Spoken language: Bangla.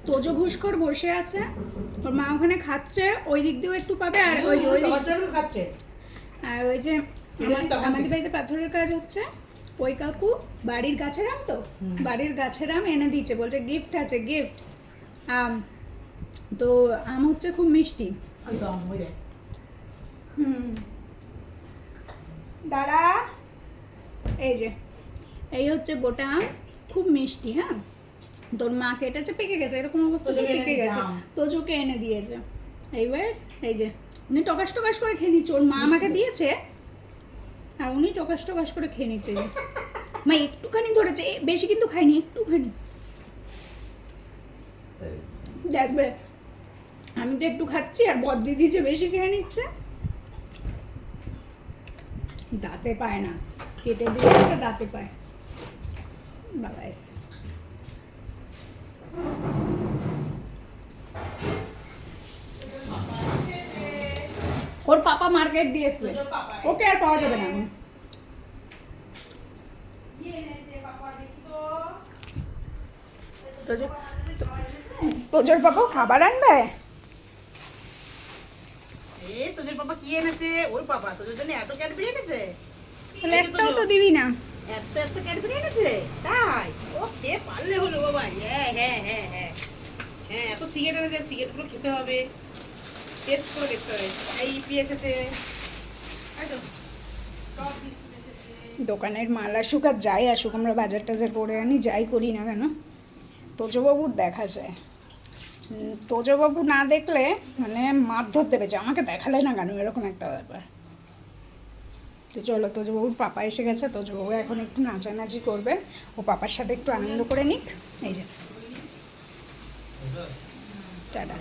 তোজো ঘুষখোর বসে আছে, ওর মা ওখানে খাচ্ছে, ওই দিক দিয়েও একটু পাবে, আর ওই যে খাচ্ছে। আর ওই যে আমাদের বাড়িতে পাথরের কাজ হচ্ছে, ওই কাকু বাড়ির গাছের আম, তো বাড়ির গাছের আম এনে দিয়েছে, বলছে গিফট আছে, গিফট আম। তো আম হচ্ছে খুব মিষ্টি। দাঁড়া, এই যে এই হচ্ছে গোটা আম, খুব মিষ্টি। হ্যাঁ, তোর মা কেটেছে, পেকে গেছে, এরকম অবস্থা পেকে গেছে, তোজোকে এনে দিয়েছে। এইবার এই যে উনি টকাশ টকাশ করে খেয়ে নিচ্ছে, ওর মা আমাকে দিয়েছে আর উনি টকাশ টকাশ করে খেয়ে নিচ্ছে। মা একটুখানি ধরেছে, বেশি কিন্তু খাইনি, একটুখানি। দেখবে আমি তো একটু খাচ্ছি আর বদ্দি দিয়েছে বেশি খেয়ে নিচ্ছে। দাঁতে পায় না, কেটে দিয়ে দাঁতে পায়। বাবা এসে ওর পাপা মার্কেট দিয়েছে, ওকে আর পাওয়া যাবে না এখন। তোজোর পাপা খাবার আনবে। তোদের বাবা কি এনেছে? ওর বাবা তোদের জন্য এত ক্যাডবেরি এনেছে? তাহলে একটাও তো দিবি না। এত এত ক্যাডবেরি এনেছে? তাই? ও খেয়ে পারলে হলো বাবা। হ্যাঁ হ্যাঁ হ্যাঁ হ্যাঁ হ্যাঁ, এত সিগারেট এনেছে, সিগারেটগুলো খেতে হবে, টেস্ট করে দেখতে হবে। এই ইপি এসেছে, দোকানের মাল আসুক আর যাই আসুক, আমরা বাজার টাজার করে আনি, যাই করি না কেন তোজোবাবুর দেখা যায়। তোজোবাবু না দেখলে মানে মারধর দেবে, যে আমাকে দেখালে না কেন, এরকম একটা ব্যাপার। তো চলো, তোজোবাবুর পাপা এসে গেছে, তোজোবাবু এখন একটু নাচানাচি করবে, ও পাপার সাথে একটু আনন্দ করে নিক। এই যে টাটা।